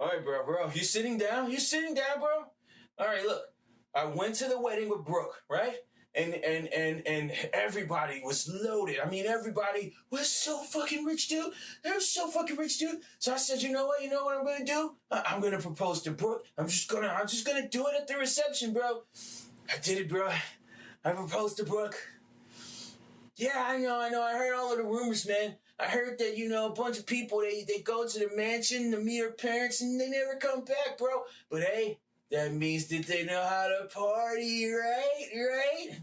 All right, bro. You sitting down? You sitting down, bro? All right, look. I went to the wedding with Brooke, right? And everybody was loaded. I mean, everybody was so fucking rich, dude. They were so fucking rich, dude. So I said, you know what? You know what I'm gonna do? I'm gonna propose to Brooke. I'm just gonna do it at the reception, bro. I did it, bro. I proposed to Brooke. Yeah, I know. I heard all of the rumors, man. I heard that, a bunch of people, they go to the mansion to meet her parents and they never come back, bro. But hey, that means that they know how to party, right?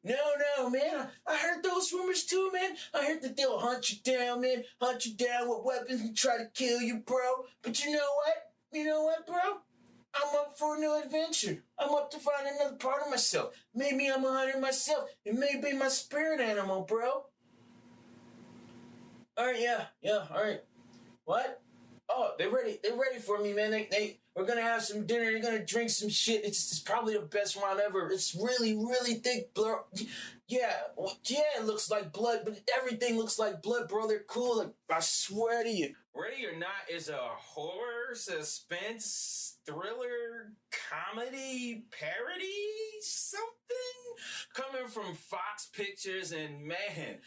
No, man. I heard those rumors too, man. I heard that they'll hunt you down, man. Hunt you down with weapons and try to kill you, bro. But you know what? You know what, bro? I'm up for a new adventure. I'm up to find another part of myself. Maybe I'm a hunter myself. It may be my spirit animal, bro. All right, yeah, all right. What? Oh, they're ready for me, man. We're gonna have some dinner. They're gonna drink some shit. It's probably the best wine ever. It's really, really thick, bro. Yeah, it looks like blood, but everything looks like blood, bro. They're cool. I swear to you. Ready or Not is a horror, suspense, thriller, comedy, parody, something coming from Fox Pictures, and man,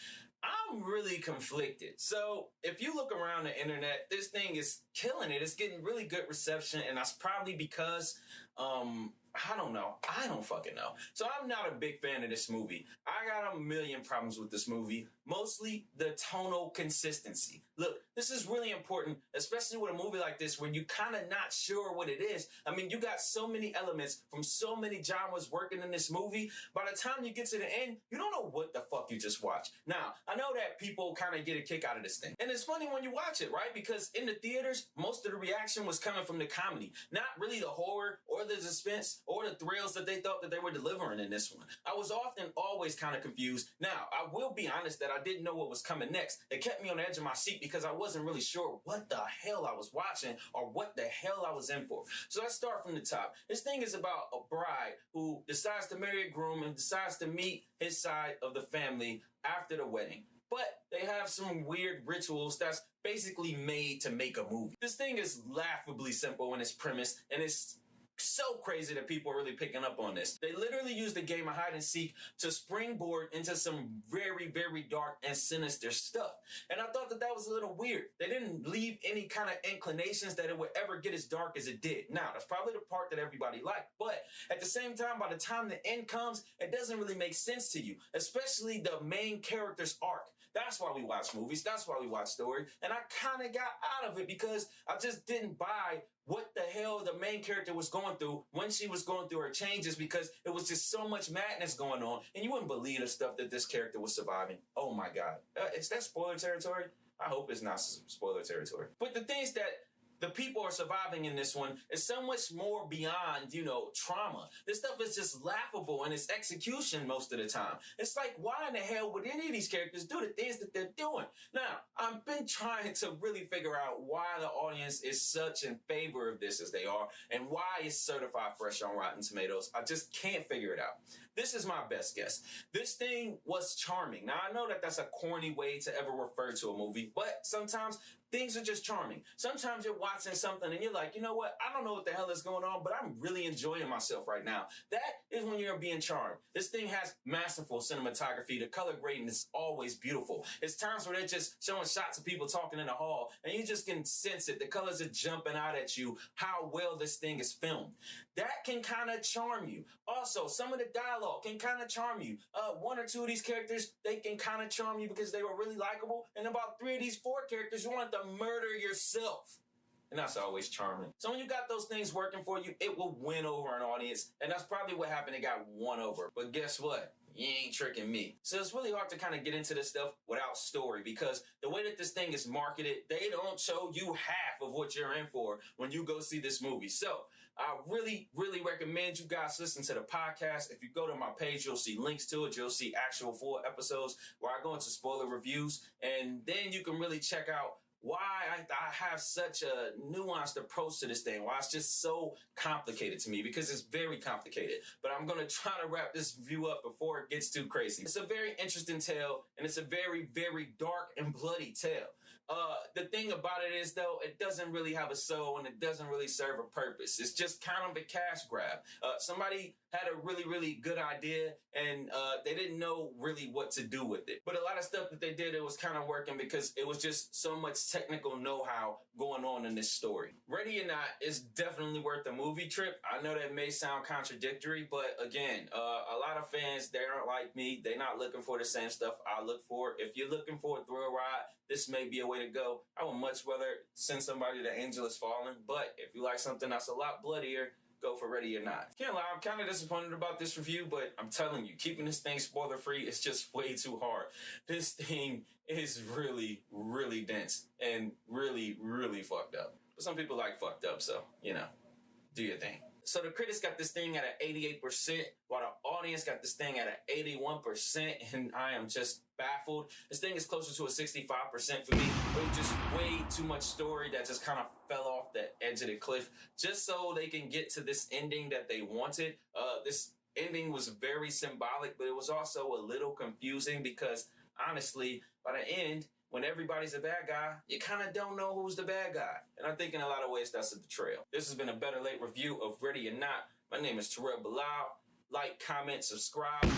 I'm really conflicted. So if you look around the internet, this thing is killing it. It's getting really good reception, and that's probably because, I don't know. I don't fucking know. So I'm not a big fan of this movie. I got a million problems with this movie. Mostly the tonal consistency. Look, this is really important, especially with a movie like this where you kind of not sure what it is. I mean, you got so many elements from so many genres working in this movie. By the time you get to the end, you don't know what the fuck you just watched. Now, I know that people kind of get a kick out of this thing. And it's funny when you watch it, right? Because in the theaters, most of the reaction was coming from the comedy, not really the horror or the suspense or the thrills that they thought that they were delivering in this one. I was always kind of confused. Now, I will be honest that I didn't know what was coming next. It kept me on the edge of my seat because I wasn't really sure what the hell I was watching or what the hell I was in for. So let's start from the top. This thing is about a bride who decides to marry a groom and decides to meet his side of the family after the wedding. But they have some weird rituals that's basically made to make a movie. This thing is laughably simple in its premise, and it's so crazy that people are really picking up on this. They literally use the game of hide and seek to springboard into some very, very dark and sinister stuff. And I thought that was a little weird. They didn't leave any kind of inclinations that it would ever get as dark as it did. Now, that's probably the part that everybody liked. But at the same time, by the time the end comes, it doesn't really make sense to you, especially the main character's arc. That's why we watch movies. That's why we watch stories. And I kind of got out of it because I just didn't buy what the hell the main character was going through when she was going through her changes, because it was just so much madness going on, and you wouldn't believe the stuff that this character was surviving. Oh my God. Is that spoiler territory? I hope it's not spoiler territory. But the things that the people are surviving in this one is so much more beyond, trauma. This stuff is just laughable in its execution most of the time. It's like, why in the hell would any of these characters do the things that they're doing? Now, I've been trying to really figure out why the audience is such in favor of this as they are, and why it's certified fresh on Rotten Tomatoes. I just can't figure it out. This is my best guess. This thing was charming. Now, I know that that's a corny way to ever refer to a movie, but sometimes things are just charming. Sometimes you're watching something and you're like, you know what? I don't know what the hell is going on, but I'm really enjoying myself right now. That is when you're being charmed. This thing has masterful cinematography. The color grading is always beautiful. It's times where they're just showing shots of people talking in the hall and you just can sense it. The colors are jumping out at you, how well this thing is filmed. That can kind of charm you. Also, some of the dialogue can kind of charm you. One or two of these characters, they can kind of charm you because they were really likable. And about 3 of these 4 characters, you want to murder yourself. And that's always charming. So when you got those things working for you, it will win over an audience. And that's probably what happened. It got won over. But guess what? You ain't tricking me. So it's really hard to kind of get into this stuff without story, because the way that this thing is marketed, they don't show you half of what you're in for when you go see this movie. So I really, really recommend you guys listen to the podcast. If you go to my page, you'll see links to it. You'll see actual full episodes where I go into spoiler reviews. And then you can really check out why I have such a nuanced approach to this thing, why it's just so complicated to me, because it's very complicated. But I'm going to try to wrap this review up before it gets too crazy. It's a very interesting tale, and it's a very, very dark and bloody tale. The thing about it is, though, it doesn't really have a soul and it doesn't really serve a purpose. It's just kind of a cash grab. Somebody had a really, really good idea and they didn't know really what to do with it. But a lot of stuff that they did, it was kind of working because it was just so much technical know-how going on in this story. Ready or Not is definitely worth a movie trip. I know that may sound contradictory, but again, a lot of fans, they aren't like me. They're not looking for the same stuff I look for. If you're looking for a thrill ride, this may be a way to go. I would much rather send somebody to Angel Is Falling, but if you like something that's a lot bloodier, go for Ready or Not. Can't lie, I'm kind of disappointed about this review, but I'm telling you, keeping this thing spoiler free is just way too hard. This thing is really, really dense and really, really fucked up. But some people like fucked up, so, you know, do your thing. So the critics got this thing at an 88%, while the audience got this thing at an 81%, and I am just baffled. This thing is closer to a 65% for me. It was just way too much story that just kind of fell off the edge of the cliff, just so they can get to this ending that they wanted. This ending was very symbolic, but it was also a little confusing because, honestly, by the end, when everybody's a bad guy, you kind of don't know who's the bad guy. And I think in a lot of ways, that's a betrayal. This has been a Better Late review of Ready or Not. My name is Terrell. Like, comment, subscribe.